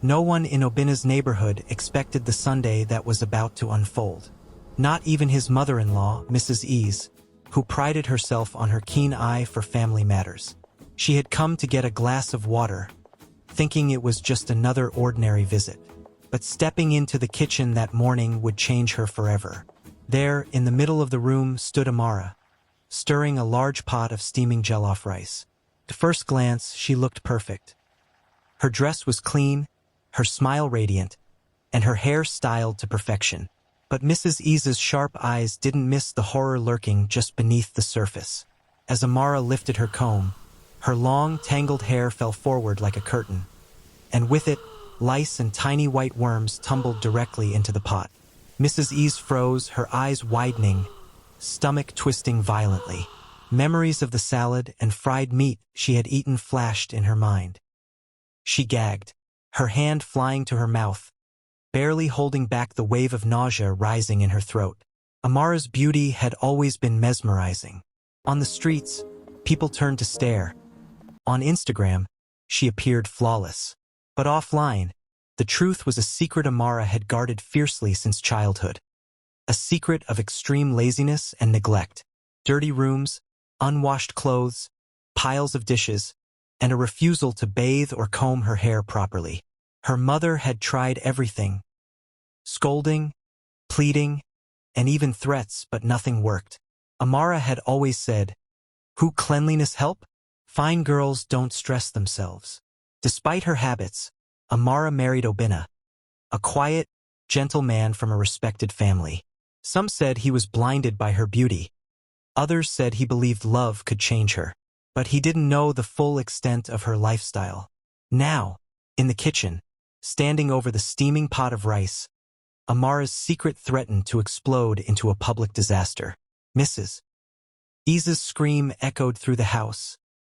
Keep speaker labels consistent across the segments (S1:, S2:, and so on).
S1: No one in Obinna's neighborhood expected the Sunday that was about to unfold. Not even his mother-in-law, Mrs. Ease, who prided herself on her keen eye for family matters. She had come to get a glass of water, thinking it was just another ordinary visit. But stepping into the kitchen that morning would change her forever. There, in the middle of the room, stood Amara, stirring a large pot of steaming jollof rice. At first glance, she looked perfect. Her dress was clean, her smile radiant, and her hair styled to perfection. But Mrs. Ease's sharp eyes didn't miss the horror lurking just beneath the surface. As Amara lifted her comb, her long, tangled hair fell forward like a curtain, and with it, lice and tiny white worms tumbled directly into the pot. Mrs. Ease froze, her eyes widening, stomach twisting violently. Memories of the salad and fried meat she had eaten flashed in her mind. She gagged, her hand flying to her mouth, barely holding back the wave of nausea rising in her throat. Amara's beauty had always been mesmerizing. On the streets, people turned to stare. On Instagram, she appeared flawless. But offline, the truth was a secret Amara had guarded fiercely since childhood. A secret of extreme laziness and neglect. Dirty rooms, unwashed clothes, piles of dishes, and a refusal to bathe or comb her hair properly. Her mother had tried everything. Scolding, pleading, and even threats, but nothing worked. Amara had always said, "Who cleanliness help? Fine girls don't stress themselves." Despite her habits, Amara married Obinna, a quiet, gentle man from a respected family. Some said he was blinded by her beauty. Others said he believed love could change her. But he didn't know the full extent of her lifestyle. Now, in the kitchen, standing over the steaming pot of rice, Amara's secret threatened to explode into a public disaster. Mrs. Ease's scream echoed through the house,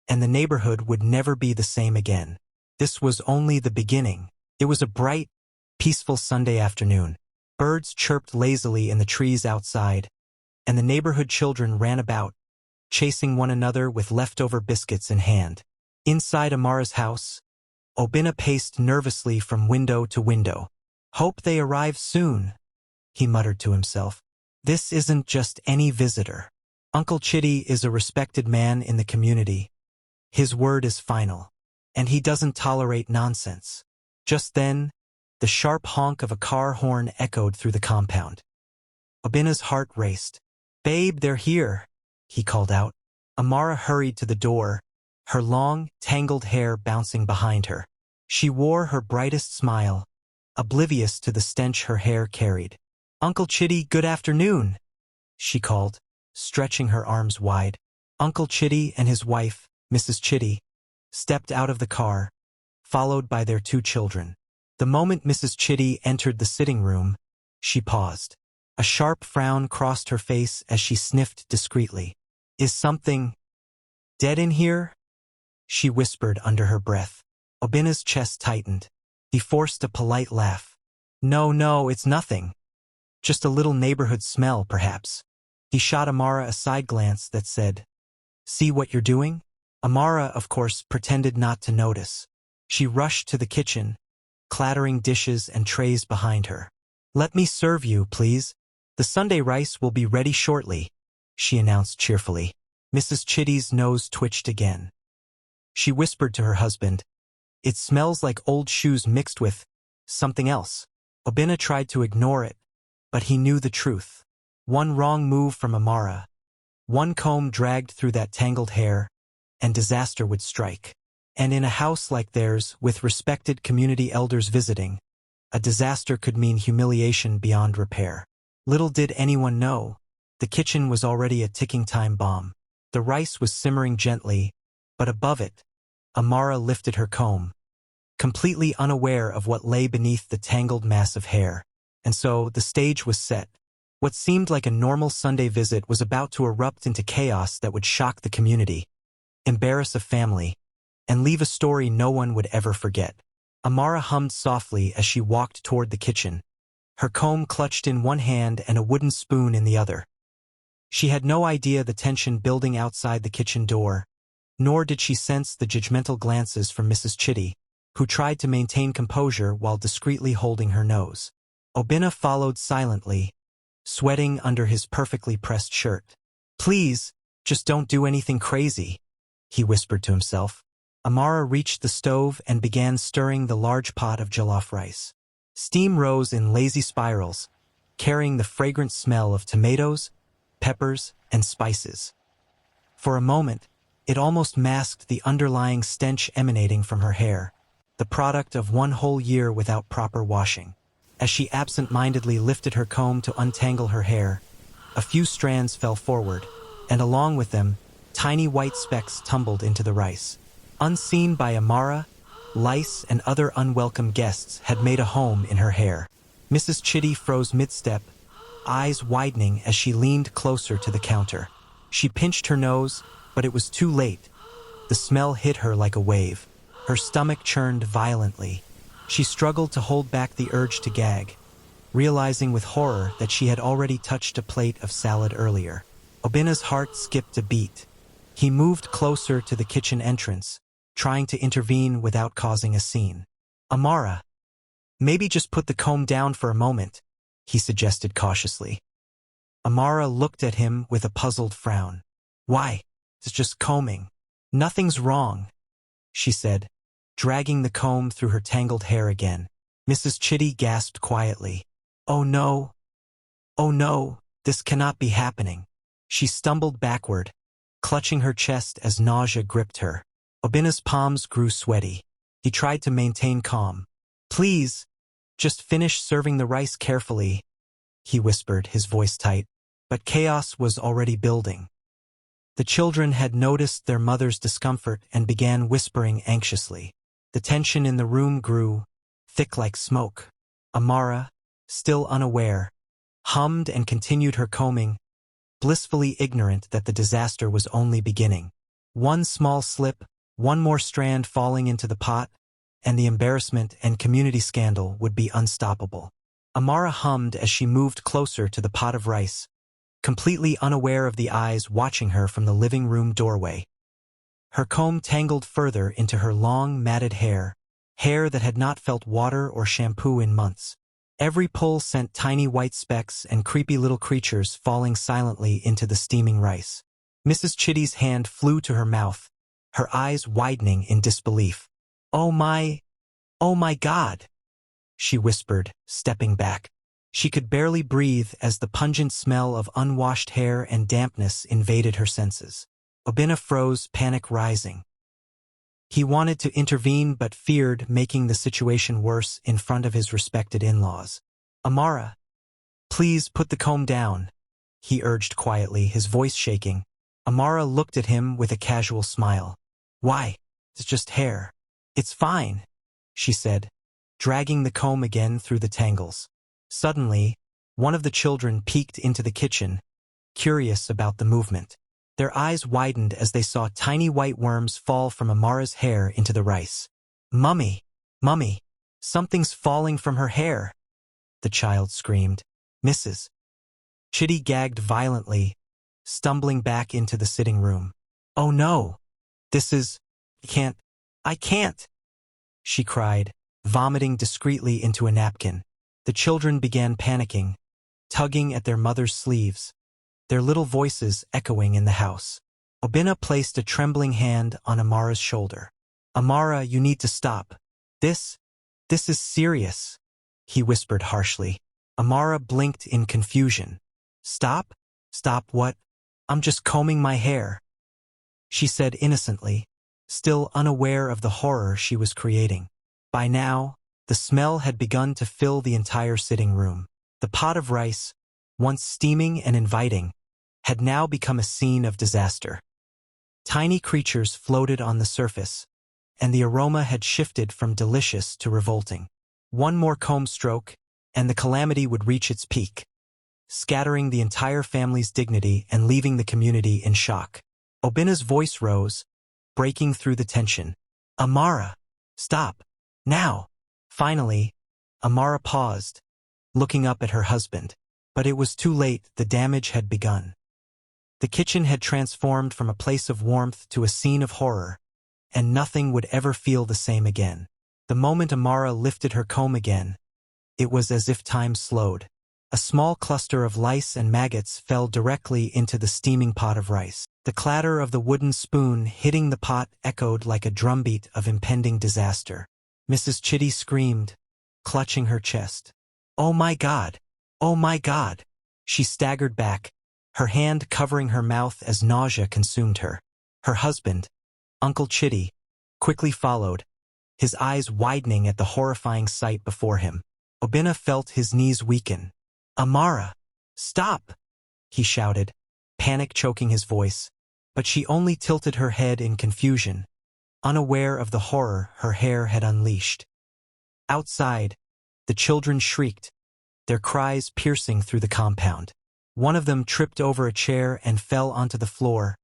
S1: and the neighborhood would never be the same again. This was only the beginning. It was a bright, peaceful Sunday afternoon. Birds chirped lazily in the trees outside, and the neighborhood children ran about, chasing one another with leftover biscuits in hand. Inside Amara's house, Obinna paced nervously from window to window. "Hope they arrive soon," he muttered to himself. "This isn't just any visitor. Uncle Chitty is a respected man in the community. His word is final, and he doesn't tolerate nonsense." Just then, the sharp honk of a car horn echoed through the compound. Obinna's heart raced. "Babe, they're here," he called out. Amara hurried to the door, her long, tangled hair bouncing behind her. She wore her brightest smile, oblivious to the stench her hair carried. "Uncle Chitty, good afternoon," she called, stretching her arms wide. Uncle Chitty and his wife, Mrs. Chitty, stepped out of the car, followed by their 2 children. The moment Mrs. Chitty entered the sitting room, she paused. A sharp frown crossed her face as she sniffed discreetly. "Is something dead in here?" she whispered under her breath. Obinna's chest tightened. He forced a polite laugh. No, it's nothing. Just a little neighborhood smell, perhaps." He shot Amara a side glance that said, "See what you're doing?" Amara, of course, pretended not to notice. She rushed to the kitchen, clattering dishes and trays behind her. "Let me serve you, please. The Sunday rice will be ready shortly," she announced cheerfully. Mrs. Chitty's nose twitched again. She whispered to her husband, "It smells like old shoes mixed with something else." Obinna tried to ignore it, but he knew the truth. One wrong move from Amara, one comb dragged through that tangled hair, and disaster would strike. And in a house like theirs, with respected community elders visiting, a disaster could mean humiliation beyond repair. Little did anyone know, the kitchen was already a ticking time bomb. The rice was simmering gently, but above it, Amara lifted her comb, completely unaware of what lay beneath the tangled mass of hair. And so, the stage was set. What seemed like a normal Sunday visit was about to erupt into chaos that would shock the community, embarrass a family, and leave a story no one would ever forget. Amara hummed softly as she walked toward the kitchen, her comb clutched in one hand and a wooden spoon in the other. She had no idea the tension building outside the kitchen door, nor did she sense the judgmental glances from Mrs. Chitty, who tried to maintain composure while discreetly holding her nose. Obinna followed silently, sweating under his perfectly pressed shirt. "Please, just don't do anything crazy," he whispered to himself. Amara reached the stove and began stirring the large pot of jollof rice. Steam rose in lazy spirals, carrying the fragrant smell of tomatoes, peppers, and spices. For a moment, it almost masked the underlying stench emanating from her hair, the product of one whole year without proper washing. As she absent-mindedly lifted her comb to untangle her hair, a few strands fell forward, and along with them, tiny white specks tumbled into the rice. Unseen by Amara, lice and other unwelcome guests had made a home in her hair. Mrs. Chitty froze mid-step, eyes widening as she leaned closer to the counter. She pinched her nose, but it was too late. The smell hit her like a wave. Her stomach churned violently. She struggled to hold back the urge to gag, realizing with horror that she had already touched a plate of salad earlier. Obinna's heart skipped a beat. He moved closer to the kitchen entrance, trying to intervene without causing a scene. "Amara, maybe just put the comb down for a moment," he suggested cautiously. Amara looked at him with a puzzled frown. "Why? It's just combing. Nothing's wrong," she said, dragging the comb through her tangled hair again. Mrs. Chitty gasped quietly. "Oh no! Oh no! This cannot be happening." She stumbled backward, clutching her chest as nausea gripped her. Obinna's palms grew sweaty. He tried to maintain calm. "Please, just finish serving the rice carefully," he whispered, his voice tight. But chaos was already building. The children had noticed their mother's discomfort and began whispering anxiously. The tension in the room grew, thick like smoke. Amara, still unaware, hummed and continued her combing, blissfully ignorant that the disaster was only beginning. One small slip, one more strand falling into the pot, and the embarrassment and community scandal would be unstoppable. Amara hummed as she moved closer to the pot of rice, completely unaware of the eyes watching her from the living room doorway. Her comb tangled further into her long, matted hair that had not felt water or shampoo in months. Every pull sent tiny white specks and creepy little creatures falling silently into the steaming rice. Mrs. Chitty's hand flew to her mouth, her eyes widening in disbelief. Oh my God," she whispered, stepping back. She could barely breathe as the pungent smell of unwashed hair and dampness invaded her senses. Obinna froze, panic rising. He wanted to intervene but feared making the situation worse in front of his respected in-laws. "Amara, please put the comb down," he urged quietly, his voice shaking. Amara looked at him with a casual smile. "Why? It's just hair." "It's fine," she said, dragging the comb again through the tangles. Suddenly, one of the children peeked into the kitchen, curious about the movement. Their eyes widened as they saw tiny white worms fall from Amara's hair into the rice. Mummy, something's falling from her hair," the child screamed. Mrs. Chitty gagged violently, stumbling back into the sitting room. "Oh no! I can't," she cried, vomiting discreetly into a napkin. The children began panicking, tugging at their mother's sleeves, their little voices echoing in the house. Obinna placed a trembling hand on Amara's shoulder. "Amara, you need to stop. This is serious," he whispered harshly. Amara blinked in confusion. "Stop? Stop what? I'm just combing my hair," she said innocently, still unaware of the horror she was creating. By now, the smell had begun to fill the entire sitting room. The pot of rice, once steaming and inviting, had now become a scene of disaster. Tiny creatures floated on the surface, and the aroma had shifted from delicious to revolting. One more comb stroke, and the calamity would reach its peak, scattering the entire family's dignity and leaving the community in shock. Obinna's voice rose, breaking through the tension. "Amara, stop, now!" Finally, Amara paused, looking up at her husband. But it was too late, the damage had begun. The kitchen had transformed from a place of warmth to a scene of horror, and nothing would ever feel the same again. The moment Amara lifted her comb again, it was as if time slowed. A small cluster of lice and maggots fell directly into the steaming pot of rice. The clatter of the wooden spoon hitting the pot echoed like a drumbeat of impending disaster. Mrs. Chitty screamed, clutching her chest. "Oh my God! Oh my God!" She staggered back, her hand covering her mouth as nausea consumed her. Her husband, Uncle Chitty, quickly followed, his eyes widening at the horrifying sight before him. Obinna felt his knees weaken. "Amara! Stop!" he shouted, panic choking his voice, but she only tilted her head in confusion, unaware of the horror her hair had unleashed. Outside, the children shrieked, their cries piercing through the compound. One of them tripped over a chair and fell onto the floor,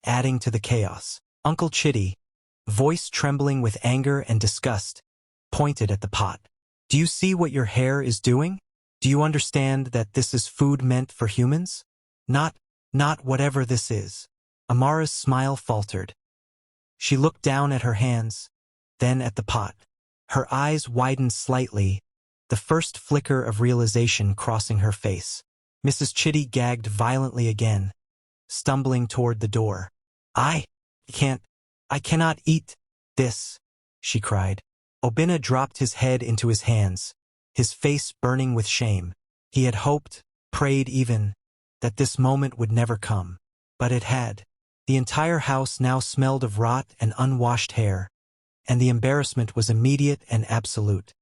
S1: adding to the chaos. Uncle Chitty, voice trembling with anger and disgust, pointed at the pot. "Do you see what your hair is doing? Do you understand that this is food meant for humans? Not whatever this is." Amara's smile faltered. She looked down at her hands, then at the pot. Her eyes widened slightly, the first flicker of realization crossing her face. Mrs. Chitty gagged violently again, stumbling toward the door. I cannot eat this," she cried. Obinna dropped his head into his hands, his face burning with shame. He had hoped, prayed even, that this moment would never come. But it had. The entire house now smelled of rot and unwashed hair, and the embarrassment was immediate and absolute.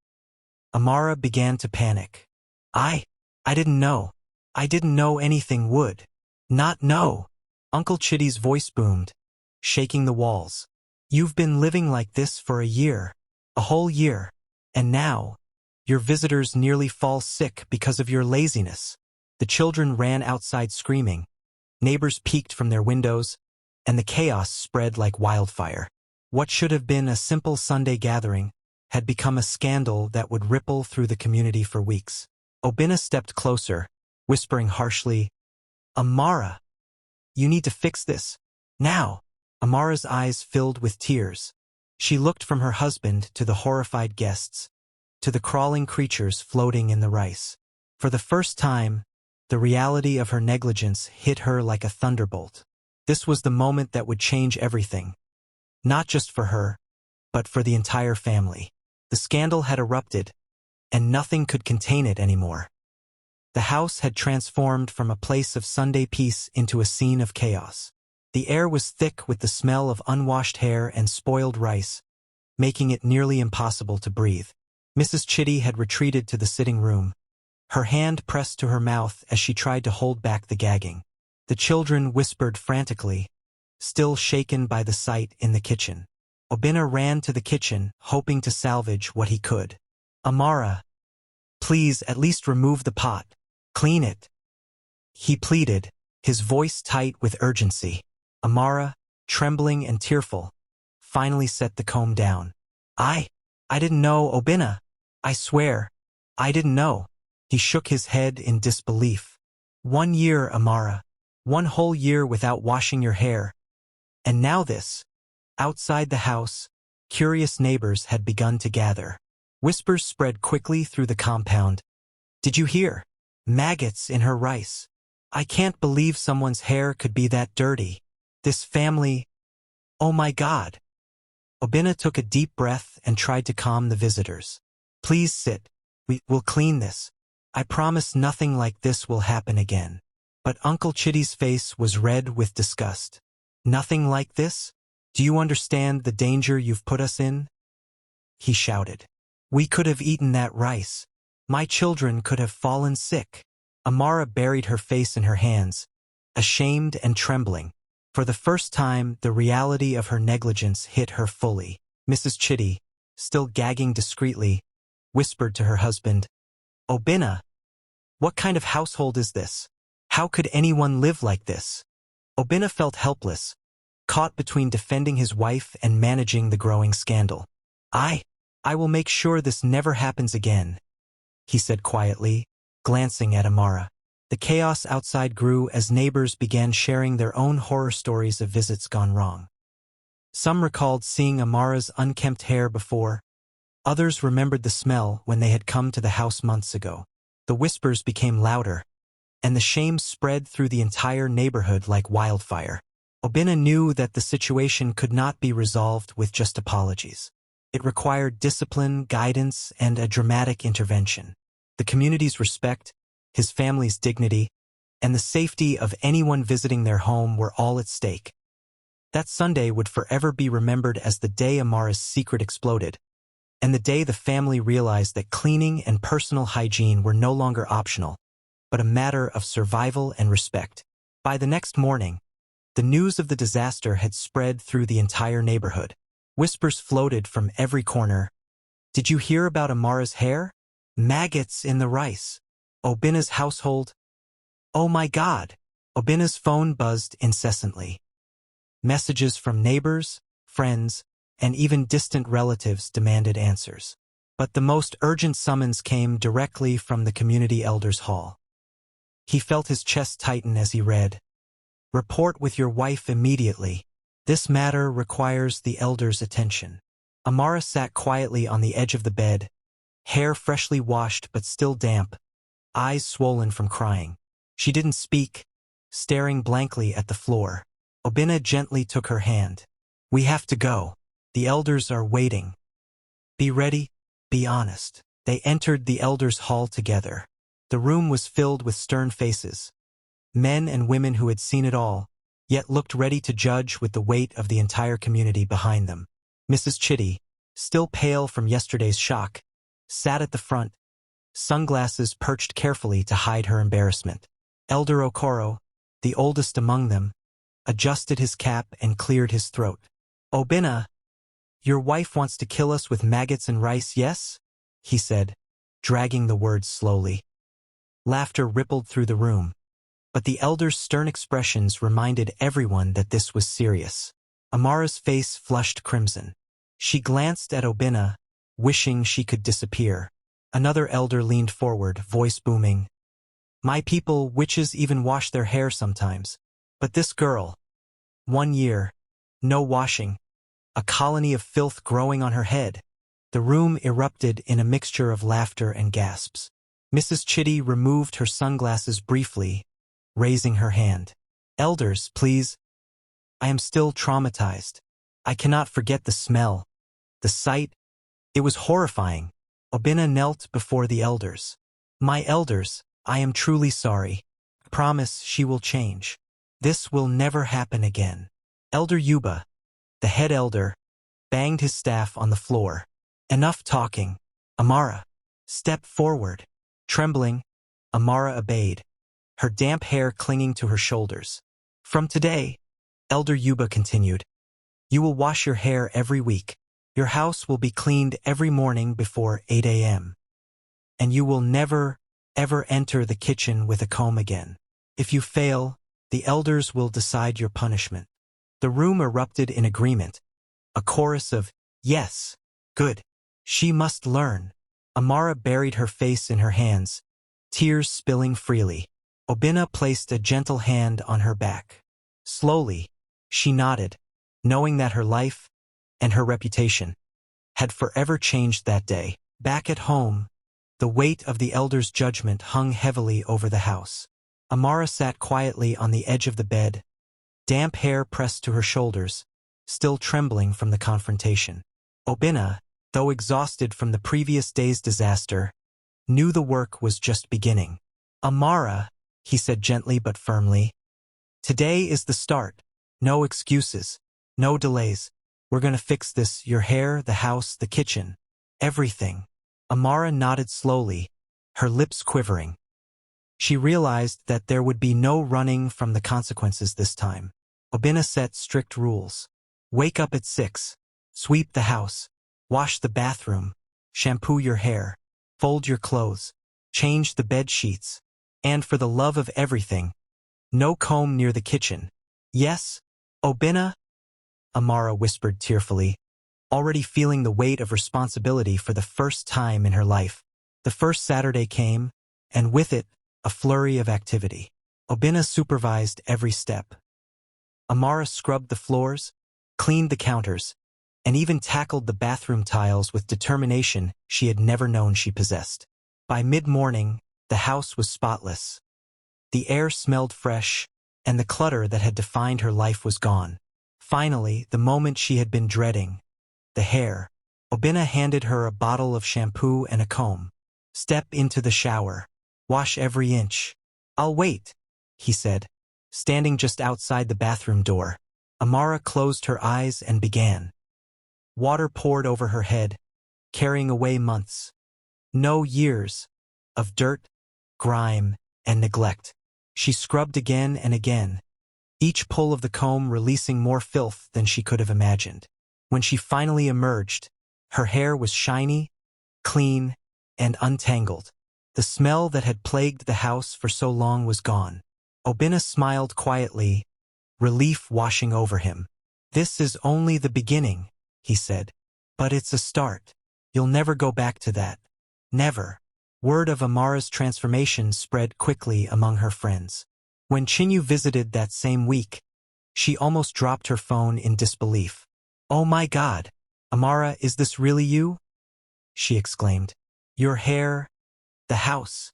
S1: Amara began to panic. I didn't know. I didn't know anything would. Not know." Uncle Chitty's voice boomed, shaking the walls. "You've been living like this for a year. A whole year. And now, your visitors nearly fall sick because of your laziness." The children ran outside screaming. Neighbors peeked from their windows, and the chaos spread like wildfire. What should have been a simple Sunday gathering had become a scandal that would ripple through the community for weeks. Obinna stepped closer, whispering harshly, "Amara, you need to fix this. Now." Amara's eyes filled with tears. She looked from her husband to the horrified guests, to the crawling creatures floating in the rice. For the first time, the reality of her negligence hit her like a thunderbolt. This was the moment that would change everything. Not just for her, but for the entire family. The scandal had erupted, and nothing could contain it anymore. The house had transformed from a place of Sunday peace into a scene of chaos. The air was thick with the smell of unwashed hair and spoiled rice, making it nearly impossible to breathe. Mrs. Chitty had retreated to the sitting room, her hand pressed to her mouth as she tried to hold back the gagging. The children whispered frantically, still shaken by the sight in the kitchen. Obinna ran to the kitchen, hoping to salvage what he could. "Amara, please at least remove the pot. Clean it," he pleaded, his voice tight with urgency. Amara, trembling and tearful, finally set the comb down. I didn't know, Obinna. I swear, I didn't know." He shook his head in disbelief. 1 year, Amara. 1 whole year without washing your hair. And now this. Outside the house, curious neighbors had begun to gather. Whispers spread quickly through the compound. "Did you hear? Maggots in her rice. I can't believe someone's hair could be that dirty. This family. Oh my God." Obinna took a deep breath and tried to calm the visitors. "Please sit. We'll clean this. I promise nothing like this will happen again." But Uncle Chitty's face was red with disgust. "Nothing like this? Do you understand the danger you've put us in?" he shouted. "We could have eaten that rice. My children could have fallen sick." Amara buried her face in her hands, ashamed and trembling. For the first time, the reality of her negligence hit her fully. Mrs. Chitty, still gagging discreetly, whispered to her husband, "Obinna, what kind of household is this? How could anyone live like this?" Obinna felt helpless, caught between defending his wife and managing the growing scandal. I will make sure this never happens again," he said quietly, glancing at Amara. The chaos outside grew as neighbors began sharing their own horror stories of visits gone wrong. Some recalled seeing Amara's unkempt hair before, Others remembered the smell when they had come to the house months ago. The whispers became louder, and the shame spread through the entire neighborhood like wildfire. Obinna knew that the situation could not be resolved with just apologies. It required discipline, guidance, and a dramatic intervention. The community's respect, his family's dignity, and the safety of anyone visiting their home were all at stake. That Sunday would forever be remembered as the day Amara's secret exploded, and the day the family realized that cleaning and personal hygiene were no longer optional, but a matter of survival and respect. By the next morning, the news of the disaster had spread through the entire neighborhood. Whispers floated from every corner. Did you hear about Amara's hair? Maggots in the rice. Obinna's household. Oh my God! Obinna's phone buzzed incessantly. Messages from neighbors, friends, and even distant relatives demanded answers. But the most urgent summons came directly from the community elders' hall. He felt his chest tighten as he read, "Report with your wife immediately. This matter requires the elders' attention." Amara sat quietly on the edge of the bed, hair freshly washed but still damp, eyes swollen from crying. She didn't speak, staring blankly at the floor. Obinna gently took her hand. "We have to go. The elders are waiting. Be ready, be honest." They entered the elders' hall together. The room was filled with stern faces, men and women who had seen it all, yet looked ready to judge with the weight of the entire community behind them. Mrs. Chitty, still pale from yesterday's shock, sat at the front, sunglasses perched carefully to hide her embarrassment. Elder Okoro, the oldest among them, adjusted his cap and cleared his throat. "Obinna, your wife wants to kill us with maggots and rice, yes?" he said, dragging the words slowly. Laughter rippled through the room, but the elders' stern expressions reminded everyone that this was serious. Amara's face flushed crimson. She glanced at Obinna, wishing she could disappear. Another elder leaned forward, voice booming. "My people, witches even wash their hair sometimes. But this girl, 1 year, no washing, a colony of filth growing on her head." The room erupted in a mixture of laughter and gasps. Mrs. Chitty removed her sunglasses briefly, raising her hand. "Elders, please. I am still traumatized. I cannot forget the smell, the sight. It was horrifying." Obinna knelt before the elders. "My elders, I am truly sorry. Promise she will change. This will never happen again." Elder Yuba, the head elder, banged his staff on the floor. "Enough talking. Amara, step forward." Trembling, Amara obeyed, her damp hair clinging to her shoulders. "From today," Elder Yuba continued, "you will wash your hair every week. Your house will be cleaned every morning before 8 a.m. And you will never, ever enter the kitchen with a comb again. If you fail, the elders will decide your punishment." The room erupted in agreement, a chorus of, "Yes, good. She must learn." Amara buried her face in her hands, tears spilling freely. Obinna placed a gentle hand on her back. Slowly, she nodded, knowing that her life, and her reputation, had forever changed that day. Back at home, the weight of the elders' judgment hung heavily over the house. Amara sat quietly on the edge of the bed, damp hair pressed to her shoulders, still trembling from the confrontation. Obinna, though exhausted from the previous day's disaster, knew the work was just beginning. "Amara," he said gently but firmly, "today is the start. No excuses, no delays. We're gonna fix this, your hair, the house, the kitchen, everything." Amara nodded slowly, her lips quivering. She realized that there would be no running from the consequences this time. Obinna set strict rules. Wake up at 6, sweep the house, wash the bathroom, shampoo your hair, fold your clothes, change the bed sheets, and for the love of everything, no comb near the kitchen. "Yes, Obinna?" Amara whispered tearfully, already feeling the weight of responsibility for the first time in her life. The first Saturday came, and with it, a flurry of activity. Obinna supervised every step. Amara scrubbed the floors, cleaned the counters, and even tackled the bathroom tiles with determination she had never known she possessed. By mid-morning, the house was spotless. The air smelled fresh, and the clutter that had defined her life was gone. Finally, the moment she had been dreading. The hair. Obinna handed her a bottle of shampoo and a comb. "Step into the shower. Wash every inch." "I'll wait," he said, standing just outside the bathroom door. Amara closed her eyes and began. Water poured over her head, carrying away months. No, years of dirt, grime, and neglect. She scrubbed again and again, each pull of the comb releasing more filth than she could have imagined. When she finally emerged, her hair was shiny, clean, and untangled. The smell that had plagued the house for so long was gone. Obinna smiled quietly, relief washing over him. "This is only the beginning," he said. "But it's a start. You'll never go back to that. Never." Word of Amara's transformation spread quickly among her friends. When Chinyu visited that same week, she almost dropped her phone in disbelief. "Oh my God! Amara, is this really you?" she exclaimed. "Your hair, the house,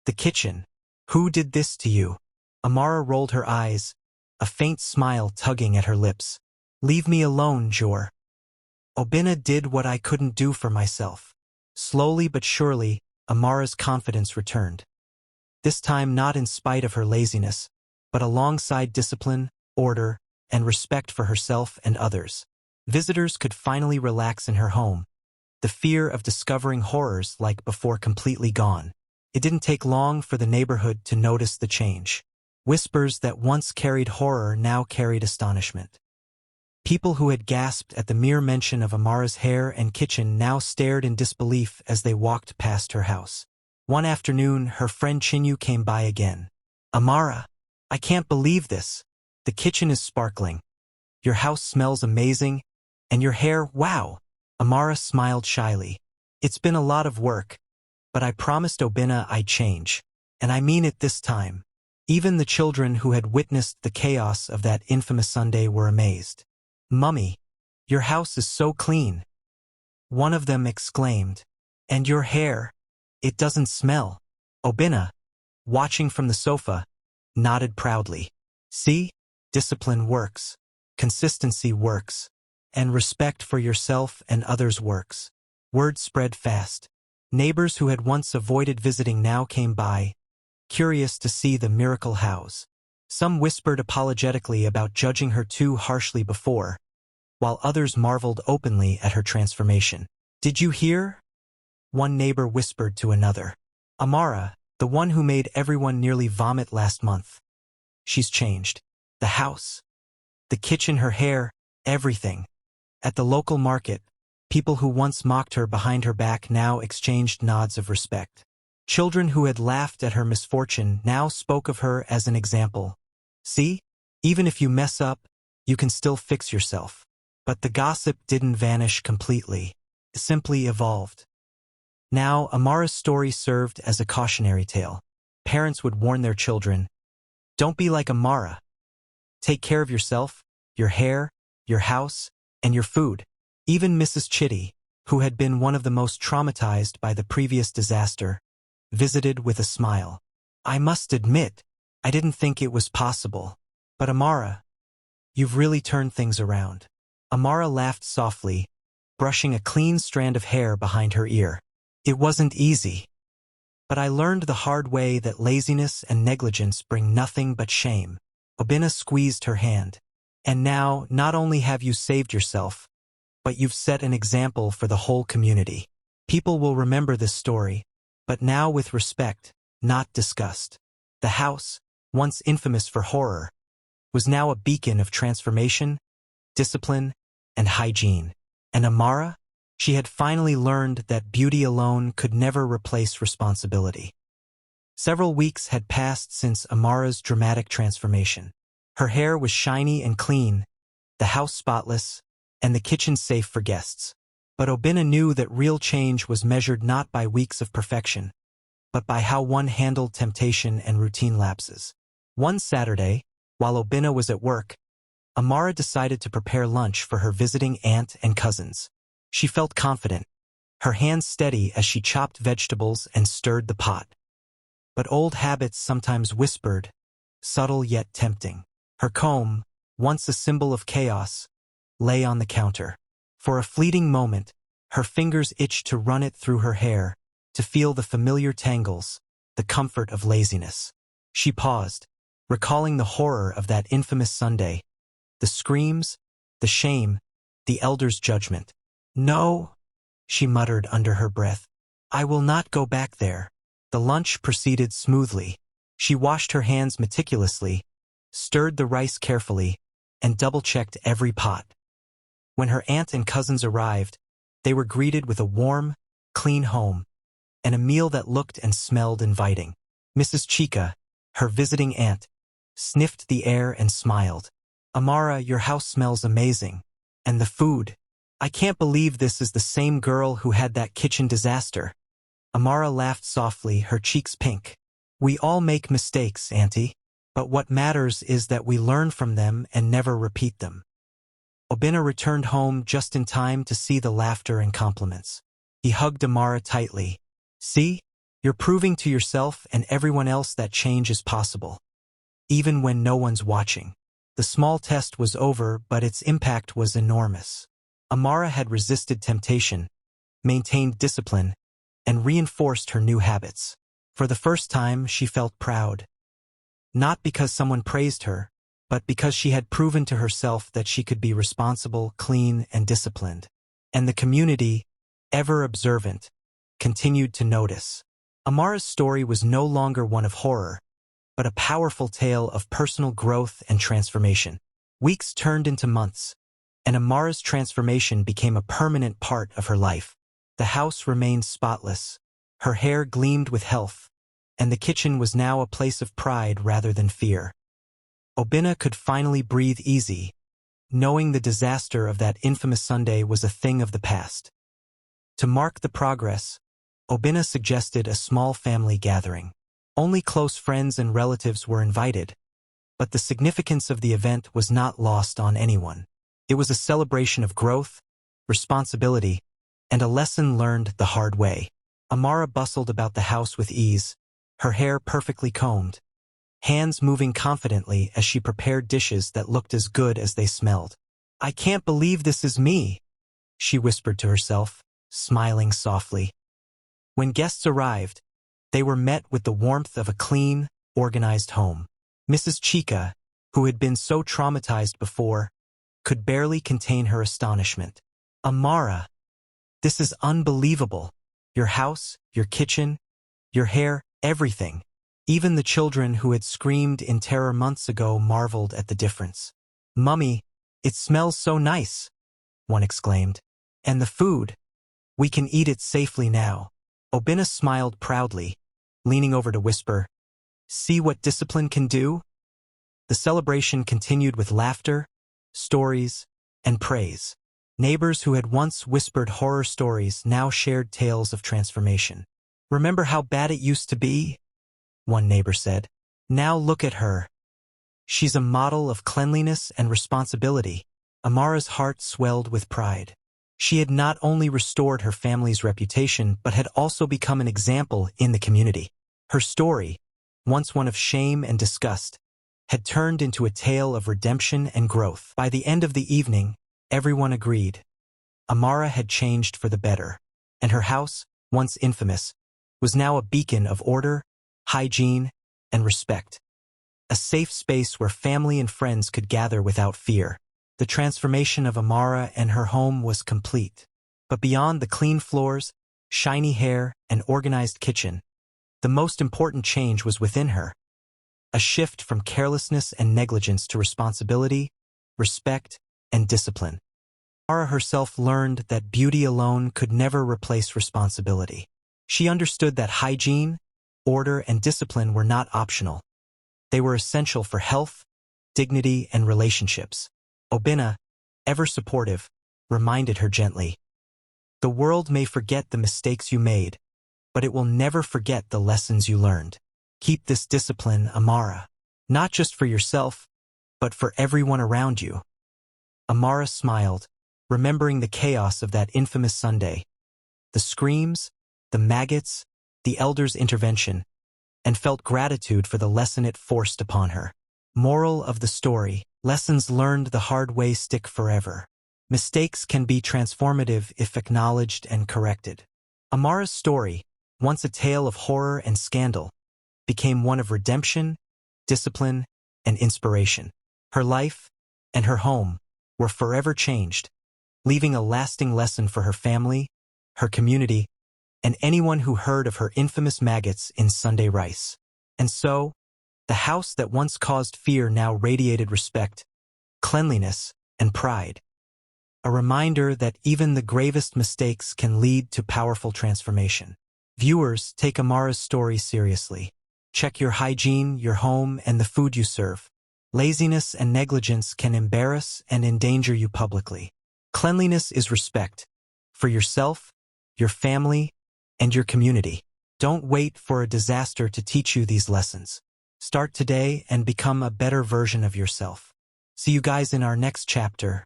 S1: the kitchen. Who did this to you?" Amara rolled her eyes, a faint smile tugging at her lips. "Leave me alone, Jor. Obinna did what I couldn't do for myself." Slowly but surely, Amara's confidence returned. This time not in spite of her laziness, but alongside discipline, order, and respect for herself and others. Visitors could finally relax in her home, the fear of discovering horrors like before completely gone. It didn't take long for the neighborhood to notice the change. Whispers that once carried horror now carried astonishment. People who had gasped at the mere mention of Amara's hair and kitchen now stared in disbelief as they walked past her house. One afternoon, her friend Chinyu came by again. "Amara, I can't believe this. The kitchen is sparkling. Your house smells amazing, and your hair, wow." Amara smiled shyly. "It's been a lot of work, but I promised Obinna I'd change, and I mean it this time." Even the children who had witnessed the chaos of that infamous Sunday were amazed. "Mummy, your house is so clean," one of them exclaimed. "And your hair, it doesn't smell." Obinna, watching from the sofa, nodded proudly. "See? Discipline works, consistency works, and respect for yourself and others works." Word spread fast. Neighbors who had once avoided visiting now came by, curious to see the miracle house. Some whispered apologetically about judging her too harshly before, while others marveled openly at her transformation. "Did you hear?" one neighbor whispered to another. "Amara, the one who made everyone nearly vomit last month. She's changed. The house, the kitchen, her hair, everything." At the local market, people who once mocked her behind her back now exchanged nods of respect. Children who had laughed at her misfortune now spoke of her as an example. "See? Even if you mess up, you can still fix yourself." But the gossip didn't vanish completely. It simply evolved. Now, Amara's story served as a cautionary tale. Parents would warn their children, "Don't be like Amara. Take care of yourself, your hair, your house, and your food." Even Mrs. Chitty, who had been one of the most traumatized by the previous disaster, visited with a smile. "I must admit, I didn't think it was possible. But Amara, you've really turned things around." Amara laughed softly, brushing a clean strand of hair behind her ear. "It wasn't easy. But I learned the hard way that laziness and negligence bring nothing but shame." Obinna squeezed her hand. "And now, not only have you saved yourself, but you've set an example for the whole community. People will remember this story, but now with respect, not disgust." The house, once infamous for horror, was now a beacon of transformation, discipline, and hygiene. And Amara? She had finally learned that beauty alone could never replace responsibility. Several weeks had passed since Amara's dramatic transformation. Her hair was shiny and clean, the house spotless, and the kitchen safe for guests. But Obinna knew that real change was measured not by weeks of perfection, but by how one handled temptation and routine lapses. One Saturday, while Obinna was at work, Amara decided to prepare lunch for her visiting aunt and cousins. She felt confident, her hands steady as she chopped vegetables and stirred the pot. But old habits sometimes whispered, subtle yet tempting. Her comb, once a symbol of chaos, lay on the counter. For a fleeting moment, her fingers itched to run it through her hair, to feel the familiar tangles, the comfort of laziness. She paused, recalling the horror of that infamous Sunday, the screams, the shame, the elder's judgment. "No," she muttered under her breath. "I will not go back there." The lunch proceeded smoothly. She washed her hands meticulously, stirred the rice carefully, and double-checked every pot. When her aunt and cousins arrived, they were greeted with a warm, clean home, and a meal that looked and smelled inviting. Mrs. Chica, her visiting aunt, sniffed the air and smiled. "Amara, your house smells amazing. And the food. I can't believe this is the same girl who had that kitchen disaster." Amara laughed softly, her cheeks pink. "We all make mistakes, Auntie. But what matters is that we learn from them and never repeat them." Obinna returned home just in time to see the laughter and compliments. He hugged Amara tightly. "See? You're proving to yourself and everyone else that change is possible, even when no one's watching." The small test was over, but its impact was enormous. Amara had resisted temptation, maintained discipline, and reinforced her new habits. For the first time, she felt proud. Not because someone praised her, but because she had proven to herself that she could be responsible, clean, and disciplined. And the community, ever observant, continued to notice. Amara's story was no longer one of horror, but a powerful tale of personal growth and transformation. Weeks turned into months, and Amara's transformation became a permanent part of her life. The house remained spotless, her hair gleamed with health, and the kitchen was now a place of pride rather than fear. Obinna could finally breathe easy, knowing the disaster of that infamous Sunday was a thing of the past. To mark the progress, Obinna suggested a small family gathering. Only close friends and relatives were invited, but the significance of the event was not lost on anyone. It was a celebration of growth, responsibility, and a lesson learned the hard way. Amara bustled about the house with ease, her hair perfectly combed, hands moving confidently as she prepared dishes that looked as good as they smelled. "I can't believe this is me," she whispered to herself, smiling softly. When guests arrived, they were met with the warmth of a clean, organized home. Mrs. Chica, who had been so traumatized before, could barely contain her astonishment. "Amara, this is unbelievable. Your house, your kitchen, your hair, everything." Even the children who had screamed in terror months ago marveled at the difference. "Mummy, it smells so nice," one exclaimed. "And the food, we can eat it safely now." Obinna smiled proudly, leaning over to whisper, "See what discipline can do?" The celebration continued with laughter, stories, and praise. Neighbors who had once whispered horror stories now shared tales of transformation. "Remember how bad it used to be?" one neighbor said. "Now look at her. She's a model of cleanliness and responsibility." Amara's heart swelled with pride. She had not only restored her family's reputation, but had also become an example in the community. Her story, once one of shame and disgust, had turned into a tale of redemption and growth. By the end of the evening, everyone agreed. Amara had changed for the better, and her house, once infamous, was now a beacon of order, hygiene, and respect. A safe space where family and friends could gather without fear. The transformation of Amara and her home was complete. But beyond the clean floors, shiny hair, and organized kitchen, the most important change was within her. A shift from carelessness and negligence to responsibility, respect, and discipline. Amara herself learned that beauty alone could never replace responsibility. She understood that hygiene, order, and discipline were not optional. They were essential for health, dignity, and relationships. Obinna, ever supportive, reminded her gently, "The world may forget the mistakes you made, but it will never forget the lessons you learned. Keep this discipline, Amara, not just for yourself, but for everyone around you." Amara smiled, remembering the chaos of that infamous Sunday. The screams, the maggots, the elders' intervention, and felt gratitude for the lesson it forced upon her. Moral of the story: lessons learned the hard way stick forever. Mistakes can be transformative if acknowledged and corrected. Amara's story, once a tale of horror and scandal, became one of redemption, discipline, and inspiration. Her life and her home were forever changed, leaving a lasting lesson for her family, her community, and anyone who heard of her infamous maggots in Sunday rice. And so, the house that once caused fear now radiated respect, cleanliness, and pride. A reminder that even the gravest mistakes can lead to powerful transformation. Viewers, take Amara's story seriously. Check your hygiene, your home, and the food you serve. Laziness and negligence can embarrass and endanger you publicly. Cleanliness is respect for yourself, your family, and your community. Don't wait for a disaster to teach you these lessons. Start today and become a better version of yourself. See you guys in our next chapter.